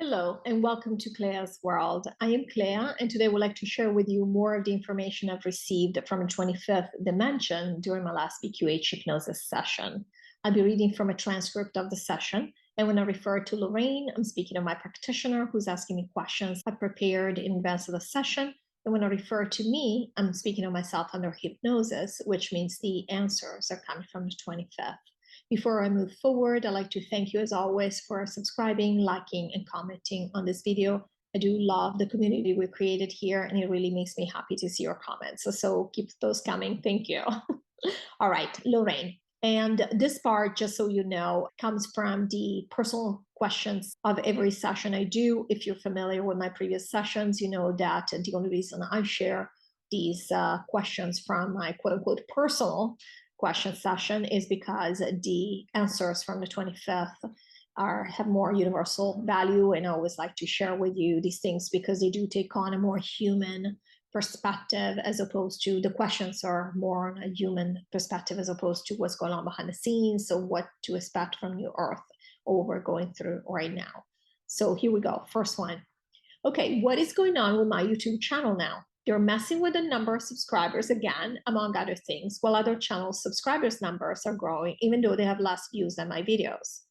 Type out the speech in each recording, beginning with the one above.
Hello and welcome to CLEA'S World. I am Clea, and today I would like to share with you more of the information I've received from the 25th dimension during my last QHHT Hypnosis session. I'll be reading from a transcript of the session, and when I refer to Lorrayne, I'm speaking of my practitioner who's asking me questions I prepared in advance of the session. And when I refer to me, I'm speaking of myself under hypnosis, which means the answers are coming from the 25th. Before I move forward, I'd like to thank you as always for subscribing, liking, and commenting on this video. I do love the community we created here, and it really makes me happy to see your comments. So keep those coming. Thank you. All right, Lorrayne. And this part, just so you know, comes from the personal questions of every session I do. If you're familiar with my previous sessions, you know that the only reason I share these questions from my quote-unquote personal question session is because the answers from the 25th have more universal value, and I always like to share with you these things because they do take on a more human perspective, as opposed to the questions are more on a human perspective as opposed to what's going on behind the scenes. So what to expect from New Earth or what we're going through right now. So here we go. First one. Okay, what is going on with my YouTube channel now? They're messing with the number of subscribers again, among other things, while other channels' subscribers numbers are growing, even though they have less views than my videos.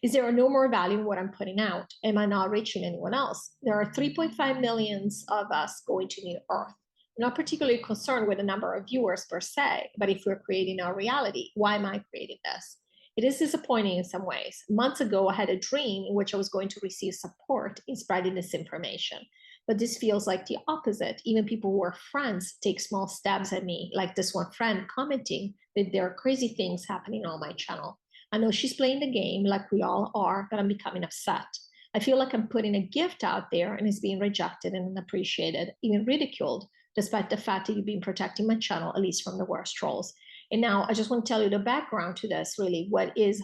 Is there no more value in what I'm putting out? Am I not reaching anyone else? There are 3.5 millions of us going to New Earth. I'm not particularly concerned with the number of viewers per se, but if we're creating our reality, why am I creating this? It is disappointing in some ways. Months ago, I had a dream in which I was going to receive support in spreading this information. But this feels like the opposite. Even people who are friends take small stabs at me, like this one friend commenting that there are crazy things happening on my channel. I know she's playing the game like we all are, but I'm becoming upset. I feel like I'm putting a gift out there and it's being rejected and unappreciated, even ridiculed, despite the fact that you've been protecting my channel, at least from the worst trolls. And now I just want to tell you the background to this, really, what is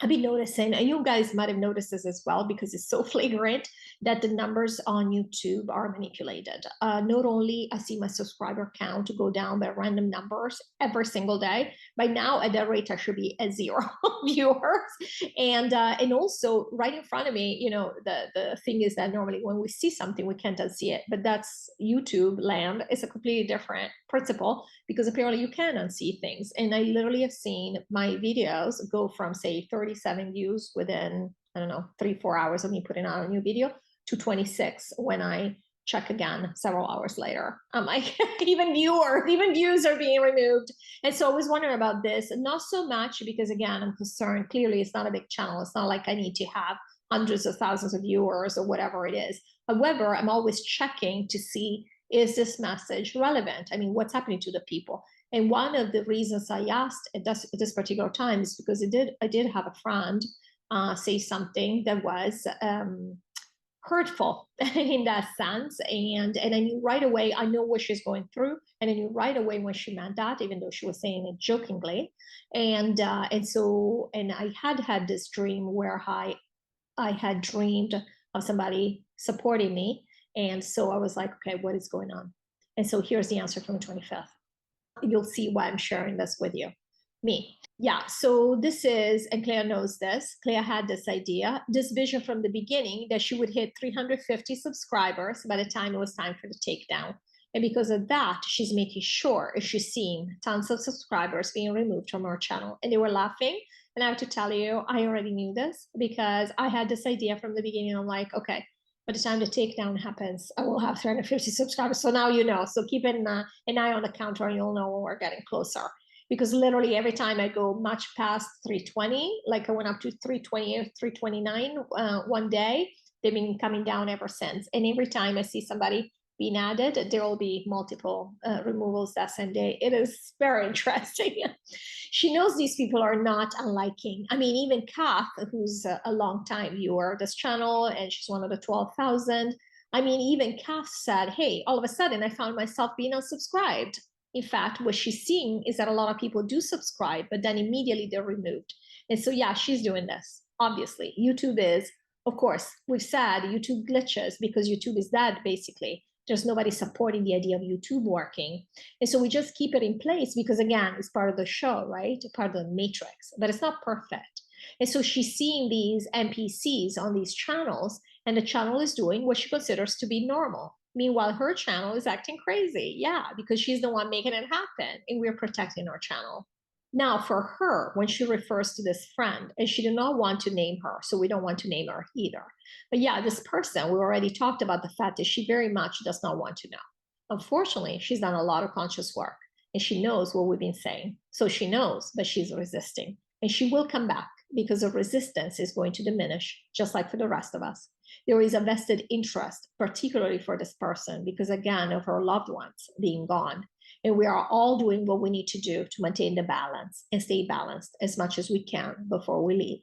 I've been noticing, and you guys might have noticed this as well because it's so flagrant, that the numbers on YouTube are manipulated. Not only I see my subscriber count go down by random numbers every single day. By now, at that rate, I should be at 0 viewers. And also right in front of me, you know, the thing is that normally when we see something, we can't unsee it. But that's YouTube land. It's a completely different principle because apparently you can unsee things. And I literally have seen my videos go from, say, 37 views within, I don't know, 3-4 hours of me putting out a new video to 26 when I check again several hours later. I'm like, even views are being removed. And so I was wondering about this, not so much because, again, I'm concerned. Clearly, it's not a big channel. It's not like I need to have hundreds of thousands of viewers or whatever it is. However, I'm always checking to see, is this message relevant? I mean, what's happening to the people? And one of the reasons I asked at this particular time is because I did have a friend say something that was hurtful in that sense. And I knew right away, I know what she's going through. And I knew right away when she meant that, even though she was saying it jokingly. And I had this dream where I had dreamed of somebody supporting me. And so I was like, okay, what is going on? And so here's the answer from the 25th. You'll see why I'm sharing this with you. Me. Yeah, so this is, and Clea knows this, Clea had this idea, this vision from the beginning that she would hit 350 subscribers by the time it was time for the takedown. And because of that, she's making sure she's seeing tons of subscribers being removed from her channel. And they were laughing. And I have to tell you, I already knew this because I had this idea from the beginning. I'm like, okay, by the time the takedown happens, I will have 350 subscribers. So now you know. So keep an eye on the counter and you'll know when we're getting closer. Because literally every time I go much past 320, like I went up to 328 or 329 one day, they've been coming down ever since. And every time I see somebody being added, there will be multiple removals that same day. It is very interesting. She knows these people are not unliking. I mean, even Kath, who's a long time viewer of this channel, and she's one of the 12,000. I mean, even Kath said, hey, all of a sudden I found myself being unsubscribed. In fact, what she's seeing is that a lot of people do subscribe, but then immediately they're removed. And so, yeah, she's doing this. Obviously, YouTube is, of course, we've said YouTube glitches because YouTube is dead, basically. There's nobody supporting the idea of YouTube working. And so we just keep it in place because, again, it's part of the show, right? Part of the matrix, but it's not perfect. And so she's seeing these NPCs on these channels, and the channel is doing what she considers to be normal. Meanwhile, her channel is acting crazy. Yeah, because she's the one making it happen, and we're protecting our channel. Now, for her, when she refers to this friend, and she did not want to name her, so we don't want to name her either. But yeah, this person, we already talked about the fact that she very much does not want to know. Unfortunately, she's done a lot of conscious work, and she knows what we've been saying. So she knows, but she's resisting. And she will come back because the resistance is going to diminish, just like for the rest of us. There is a vested interest, particularly for this person, because again, of her loved ones being gone. And we are all doing what we need to do to maintain the balance and stay balanced as much as we can before we leave.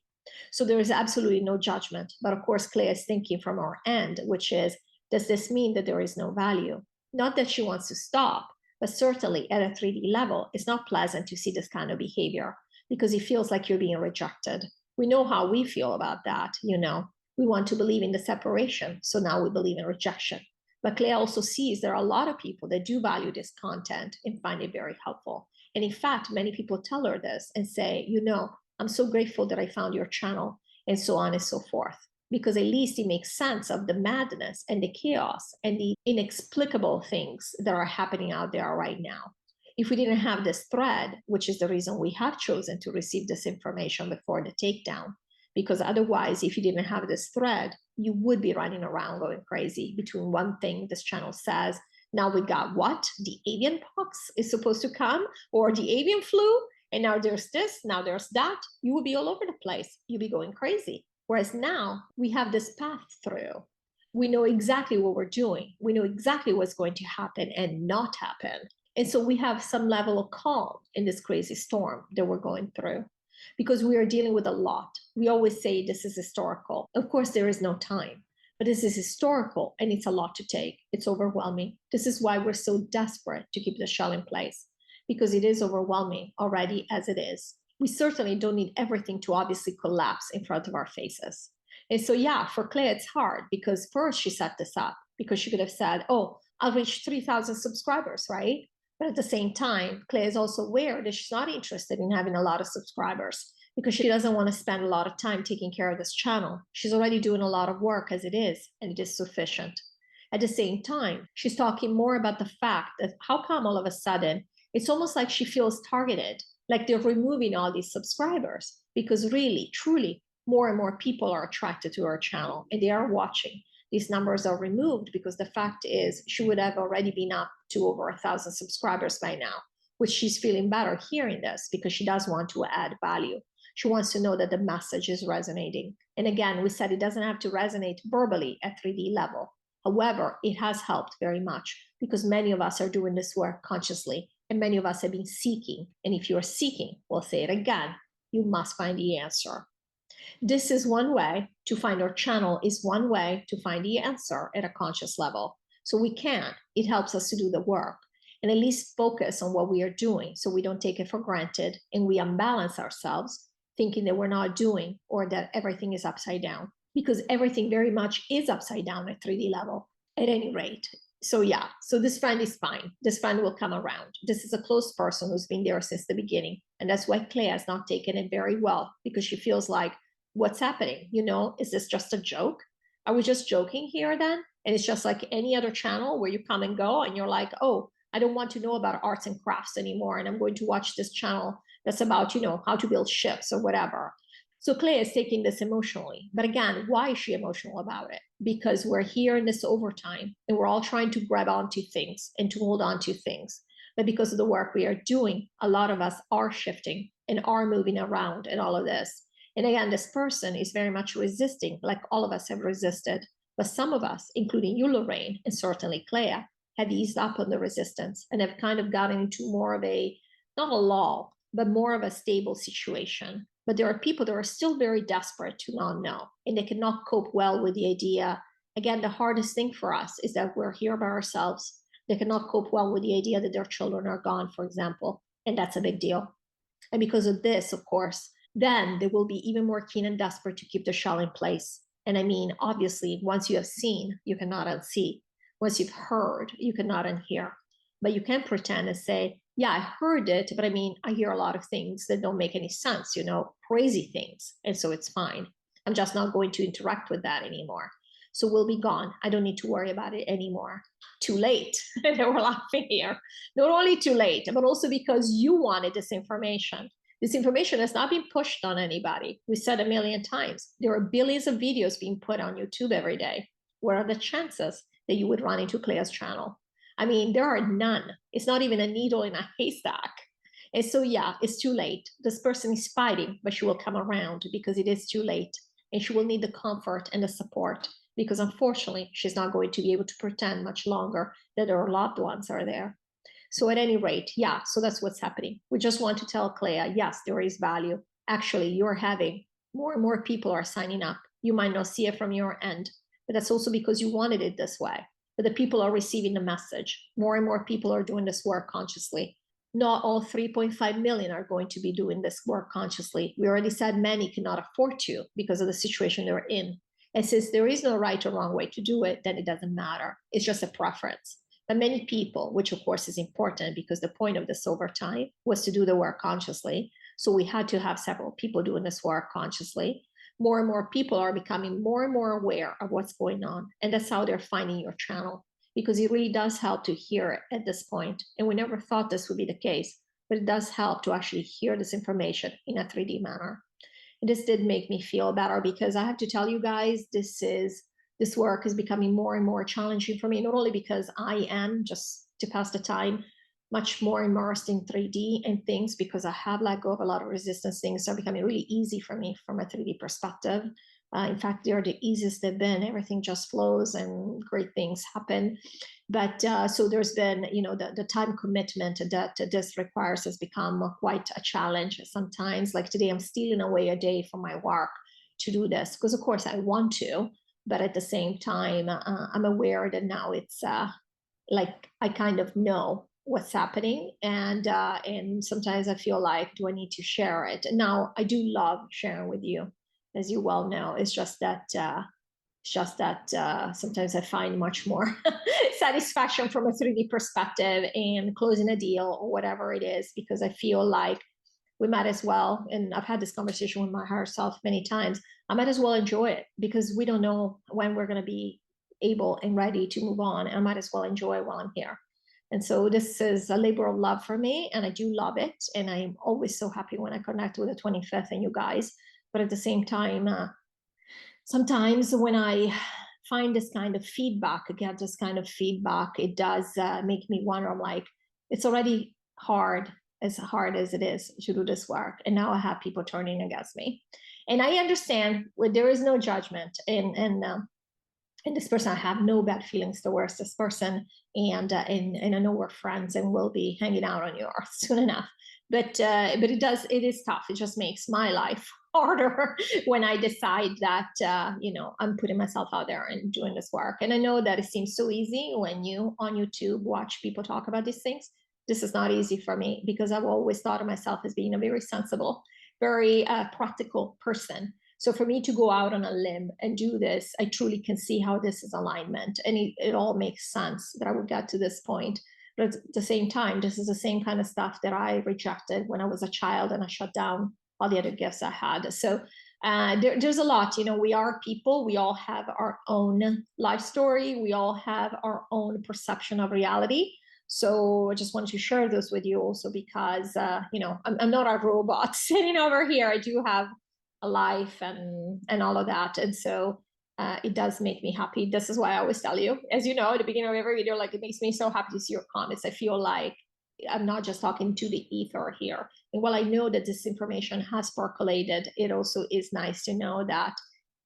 So there is absolutely no judgment. But of course, Clea is thinking from our end, which is, does this mean that there is no value? Not that she wants to stop, but certainly at a 3D level, it's not pleasant to see this kind of behavior because it feels like you're being rejected. We know how we feel about that, you know. We want to believe in the separation, so now we believe in rejection. But Clea also sees there are a lot of people that do value this content and find it very helpful. And in fact, many people tell her this and say, you know, I'm so grateful that I found your channel, and so on and so forth. Because at least it makes sense of the madness and the chaos and the inexplicable things that are happening out there right now. If we didn't have this thread, which is the reason we have chosen to receive this information before the takedown, because otherwise, if you didn't have this thread, you would be running around going crazy between one thing this channel says, now we got what? The avian pox is supposed to come, or the avian flu, and now there's this, now there's that. You will be all over the place. You'll be going crazy. Whereas now we have this path through. We know exactly what we're doing. We know exactly what's going to happen and not happen. And so we have some level of calm in this crazy storm that we're going through, because we are dealing with a lot. We always say this is historical. Of course, there is no time, but this is historical and it's a lot to take. It's overwhelming. This is why we're so desperate to keep the shell in place, because it is overwhelming already as it is. We certainly don't need everything to obviously collapse in front of our faces. And so, yeah, for Clea, it's hard because first she set this up because she could have said, oh, I'll reach 3,000 subscribers, right? But at the same time, Clea is also aware that she's not interested in having a lot of subscribers because she doesn't want to spend a lot of time taking care of this channel. She's already doing a lot of work as it is, and it is sufficient. At the same time, she's talking more about the fact that how come all of a sudden, it's almost like she feels targeted, like they're removing all these subscribers, because really, truly, more and more people are attracted to her channel and they are watching. These numbers are removed because the fact is she would have already been up to over 1,000 subscribers by now, which she's feeling better hearing this because she does want to add value. She wants to know that the message is resonating. And again, we said it doesn't have to resonate verbally at 3D level. However, it has helped very much because many of us are doing this work consciously and many of us have been seeking. And if you're seeking, we'll say it again, you must find the answer. This is one way to find our channel, is one way to find the answer at a conscious level. So we can, it helps us to do the work and at least focus on what we are doing so we don't take it for granted and we unbalance ourselves thinking that we're not doing or that everything is upside down, because everything very much is upside down at 3D level at any rate. So yeah, so this friend is fine. This friend will come around. This is a close person who's been there since the beginning. And that's why Clea has not taken it very well, because she feels like, what's happening? You know, is this just a joke? Are we just joking here then? And it's just like any other channel where you come and go and you're like, oh, I don't want to know about arts and crafts anymore. And I'm going to watch this channel that's about, you know, how to build ships or whatever. So Clea is taking this emotionally. But again, why is she emotional about it? Because we're here in this overtime and we're all trying to grab onto things and to hold on to things. But because of the work we are doing, a lot of us are shifting and are moving around and all of this. And again, this person is very much resisting, like all of us have resisted. But some of us, including you, Lorrayne, and certainly Clea, have eased up on the resistance and have kind of gotten into more of a, not a lull, but more of a stable situation. But there are people that are still very desperate to not know, and they cannot cope well with the idea. Again, the hardest thing for us is that we're here by ourselves. They cannot cope well with the idea that their children are gone, for example, and that's a big deal. And because of this, of course, then they will be even more keen and desperate to keep the shell in place. And I mean, obviously, once you have seen, you cannot unsee. Once you've heard, you cannot unhear. But you can pretend and say, yeah, I heard it, but I mean, I hear a lot of things that don't make any sense, crazy things. And so it's fine. I'm just not going to interact with that anymore. So we'll be gone. I don't need to worry about it anymore. Too late. They were laughing here. Not only too late, but also because you wanted this information. This information has not been pushed on anybody. We said a million times, there are billions of videos being put on YouTube every day. What are the chances that you would run into Clea's channel? I mean, there are none. It's not even a needle in a haystack. And so, yeah, it's too late. This person is fighting, but she will come around because it is too late. And she will need the comfort and the support because unfortunately, she's not going to be able to pretend much longer that her loved ones are there. So at any rate, yeah, so that's what's happening. We just want to tell Clea, yes, there is value. Actually, you're having more and more people are signing up. You might not see it from your end, but that's also because you wanted it this way. But the people are receiving the message. More and more people are doing this work consciously. Not all 3.5 million are going to be doing this work consciously. We already said many cannot afford to because of the situation they're in. And since there is no right or wrong way to do it, then it doesn't matter. It's just a preference. But many people, which of course is important because the point of this over time was to do the work consciously. So we had to have several people doing this work consciously. More and more people are becoming more and more aware of what's going on. And that's how they're finding your channel, because it really does help to hear it at this point. And we never thought this would be the case, but it does help to actually hear this information in a 3D manner. And this did make me feel better because I have to tell you guys, this work is becoming more and more challenging for me, not only because I am, just to pass the time, much more immersed in 3D and things because I have let go of a lot of resistance. Things are becoming really easy for me from a 3D perspective. In fact, they're the easiest they've been. Everything just flows and great things happen. But so there's been, the time commitment that this requires has become quite a challenge sometimes. Like today, I'm stealing away a day from my work to do this because, of course, I want to. But at the same time, I'm aware that now it's like I kind of know what's happening, and sometimes I feel like, do I need to share it? Now, I do love sharing with you, as you well know. It's just that sometimes I find much more satisfaction from a 3D perspective and closing a deal or whatever it is, because I feel like we might as well, and I've had this conversation with my higher self many times, I might as well enjoy it because we don't know when we're going to be able and ready to move on. And I might as well enjoy it while I'm here. And so this is a labor of love for me, and I do love it. And I'm always so happy when I connect with the 25th and you guys. But at the same time, sometimes when I find this kind of feedback, get this kind of feedback, it does make me wonder, I'm like, it's already hard as it is to do this work. And now I have people turning against me. And I understand there is no judgment. And this person, I have no bad feelings towards this person. And I know we're friends and we'll be hanging out on your earth soon enough. But it is tough. It just makes my life harder when I decide that, I'm putting myself out there and doing this work. And I know that it seems so easy when you on YouTube watch people talk about these things. This is not easy for me because I've always thought of myself as being a very sensible, very practical person. So for me to go out on a limb and do this, I truly can see how this is alignment, and it all makes sense that I would get to this point. But at the same time, this is the same kind of stuff that I rejected when I was a child, and I shut down all the other gifts I had. So there's a lot. We are people. We all have our own life story. We all have our own perception of reality. So I just wanted to share this with you also because, I'm not a robot sitting over here. I do have a life and all of that. And so it does make me happy. This is why I always tell you, as you know, at the beginning of every video, like it makes me so happy to see your comments. I feel like I'm not just talking to the ether here. And while I know that this information has percolated, it also is nice to know that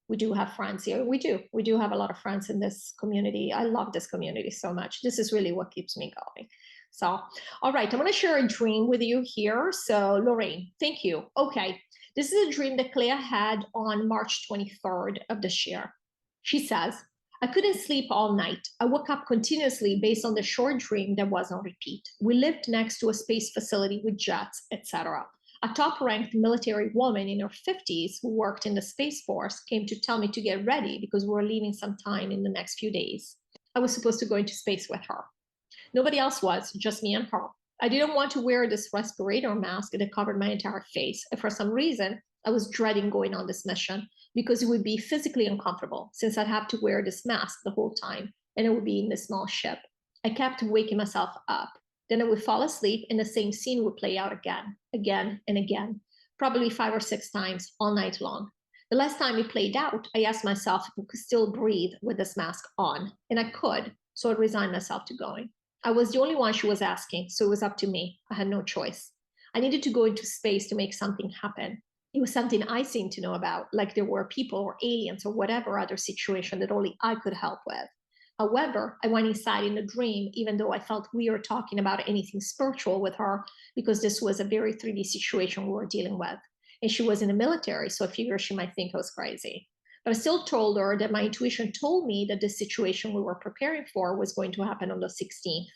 we do have friends here. We do have a lot of friends in this community. I love this community so much. This is really what keeps me going. So, all right, I'm going to share a dream with you here. So, Lorrayne, thank you. Okay, this is a dream that Clea had on March 23rd of this year. She says, I couldn't sleep all night. I woke up continuously based on the short dream that was on repeat. We lived next to a space facility with jets, etc. A top-ranked military woman in her 50s who worked in the Space Force came to tell me to get ready because we were leaving sometime in the next few days. I was supposed to go into space with her. Nobody else was, just me and her. I didn't want to wear this respirator mask that covered my entire face. And for some reason, I was dreading going on this mission because it would be physically uncomfortable since I'd have to wear this mask the whole time and it would be in this small ship. I kept waking myself up. Then I would fall asleep and the same scene would play out again, and again, probably 5 or 6 times all night long. The last time it played out, I asked myself if I could still breathe with this mask on, and I could, so I resigned myself to going. I was the only one she was asking, so it was up to me. I had no choice. I needed to go into space to make something happen. It was something I seemed to know about, like there were people or aliens or whatever other situation that only I could help with. However, I went inside in a dream, even though I felt weird talking about anything spiritual with her, because this was a very 3D situation we were dealing with. And she was in the military, so I figured she might think I was crazy. But I still told her that my intuition told me that this situation we were preparing for was going to happen on the 16th.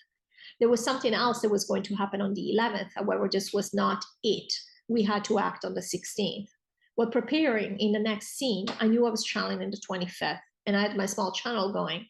There was something else that was going to happen on the 11th. However, this was not it. We had to act on the 16th. While preparing in the next scene, I knew I was channeling the 25th, and I had my small channel going.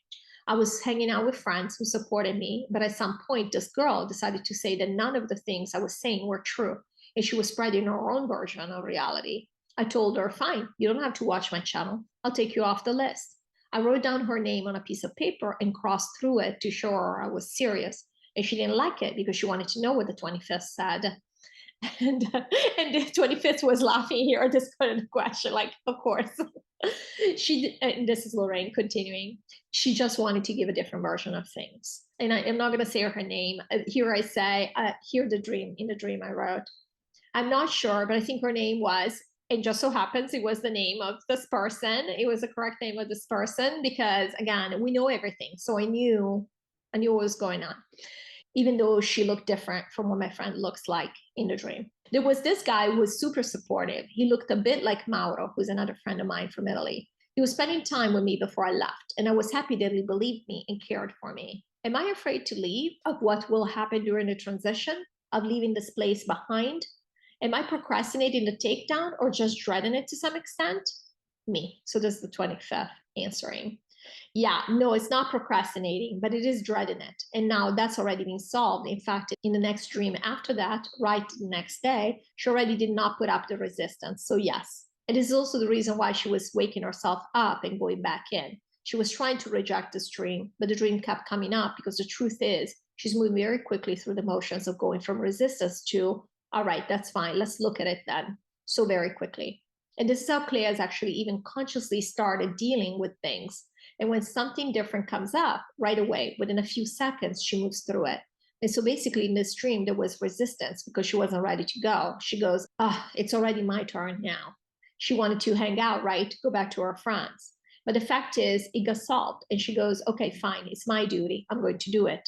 I was hanging out with friends who supported me, but at some point, this girl decided to say that none of the things I was saying were true, and she was spreading her own version of reality. I told her, fine, you don't have to watch my channel. I'll take you off the list. I wrote down her name on a piece of paper and crossed through it to show her I was serious. And she didn't like it because she wanted to know what the 25th said. And the 25th was laughing here at this kind of question, like, of course. And this is Lorrayne continuing. She just wanted to give a different version of things. And I am not going to say her name. Here I say, here the dream, in the dream I wrote. I'm not sure, but I think her name was, and just so happens it was the name of this person. It was the correct name of this person because, again, we know everything. So I knew what was going on, even though she looked different from what my friend looks like in the dream. There was this guy who was super supportive. He looked a bit like Mauro, who's another friend of mine from Italy. He was spending time with me before I left, and I was happy that he believed me and cared for me. Am I afraid to leave, of what will happen during the transition, of leaving this place behind? Am I procrastinating the takedown or just dreading it to some extent? Me. So this is the 25th answering. Yeah, no, it's not procrastinating, but it is dreading it. And now that's already been solved. In fact, in the next dream after that, right the next day, she already did not put up the resistance. So yes, it is also the reason why she was waking herself up and going back in. She was trying to reject this dream, but the dream kept coming up because the truth is she's moving very quickly through the motions of going from resistance to, all right, that's fine. Let's look at it then. So very quickly. And this is how Clea has actually even consciously started dealing with things. And when something different comes up right away, within a few seconds, she moves through it. And so basically in this dream, there was resistance because she wasn't ready to go. She goes, it's already my turn now. She wanted to hang out, right? Go back to her friends. But the fact is, it got solved. And she goes, okay, fine, it's my duty. I'm going to do it.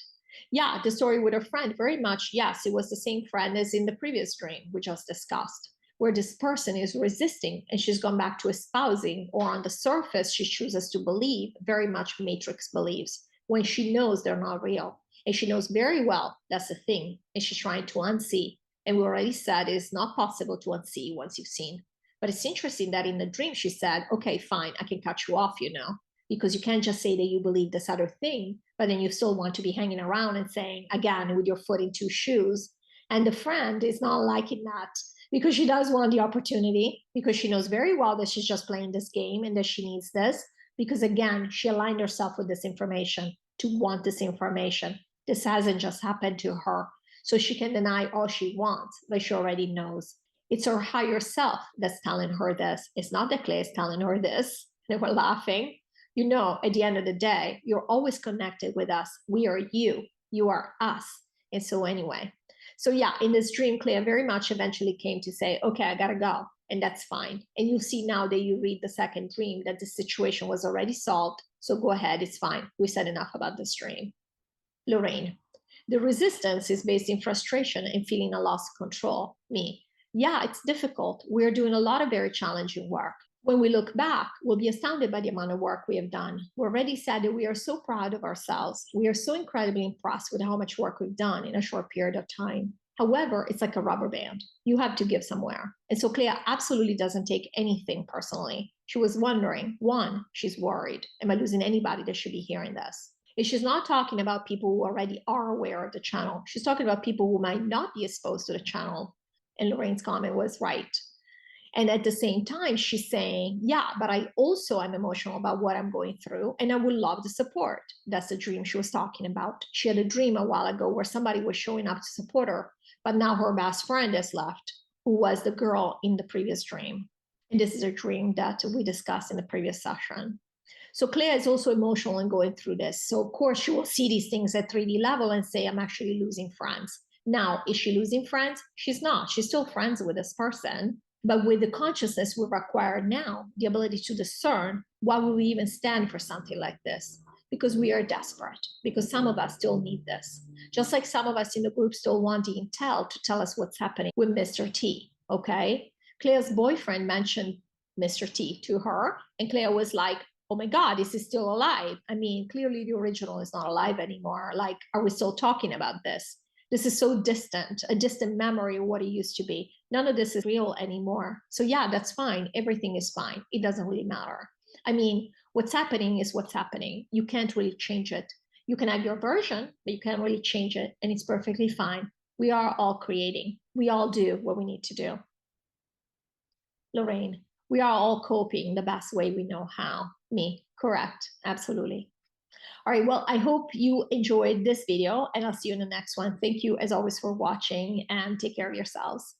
Yeah, the story with her friend, very much, yes, it was the same friend as in the previous dream we just discussed, where this person is resisting and she's gone back to espousing, or on the surface, she chooses to believe very much matrix beliefs when she knows they're not real. And she knows very well that's the thing, and she's trying to unsee. And we already said it's not possible to unsee once you've seen. But it's interesting that in the dream, she said, okay, fine, I can cut you off, because you can't just say that you believe this other thing, but then you still want to be hanging around and saying, again, with your foot in 2 shoes. And the friend is not liking that because she does want the opportunity, because she knows very well that she's just playing this game and that she needs this, because again, she aligned herself with this information to want this information. This hasn't just happened to her. So she can deny all she wants, but she already knows. It's her higher self that's telling her this. It's not that Clay is telling her this. They were laughing. At the end of the day, you're always connected with us. We are you. You are us. And so anyway, in this dream, Clea very much eventually came to say, okay, I gotta go. And that's fine. And you'll see now that you read the second dream that the situation was already solved. So go ahead, it's fine. We said enough about this dream. Lorrayne, the resistance is based in frustration and feeling a loss of control. Me, yeah, it's difficult. We're doing a lot of very challenging work. When we look back, we'll be astounded by the amount of work we have done. We already said that we are so proud of ourselves. We are so incredibly impressed with how much work we've done in a short period of time. However, it's like a rubber band. You have to give somewhere. And so Clea absolutely doesn't take anything personally. She was wondering, one, she's worried. Am I losing anybody that should be hearing this? is she's not talking about people who already are aware of the channel. She's talking about people who might not be exposed to the channel. And Lorrayne's comment was right. And at the same time, she's saying, yeah, but I also am emotional about what I'm going through, and I would love the support. That's the dream she was talking about. She had a dream a while ago where somebody was showing up to support her, but now her best friend has left, who was the girl in the previous dream. And this is a dream that we discussed in the previous session. So Clea is also emotional and going through this. So of course she will see these things at 3D level and say, I'm actually losing friends. Now, is she losing friends? She's not. She's still friends with this person. But with the consciousness we've acquired now, the ability to discern, why would we even stand for something like this? Because we are desperate, because some of us still need this. Just like some of us in the group still want the intel to tell us what's happening with Mr. T, okay? Clea's boyfriend mentioned Mr. T to her, and Clea was like, oh my God, is he still alive? I mean, clearly the original is not alive anymore. Like, are we still talking about this? This is so distant, a distant memory of what it used to be. None of this is real anymore. So yeah, that's fine. Everything is fine. It doesn't really matter. I mean, what's happening is what's happening. You can't really change it. You can have your version, but you can't really change it. And it's perfectly fine. We are all creating. We all do what we need to do. Lorrayne, we are all coping the best way we know how. Me, correct. Absolutely. All right, well, I hope you enjoyed this video, and I'll see you in the next one. Thank you, as always, for watching, and take care of yourselves.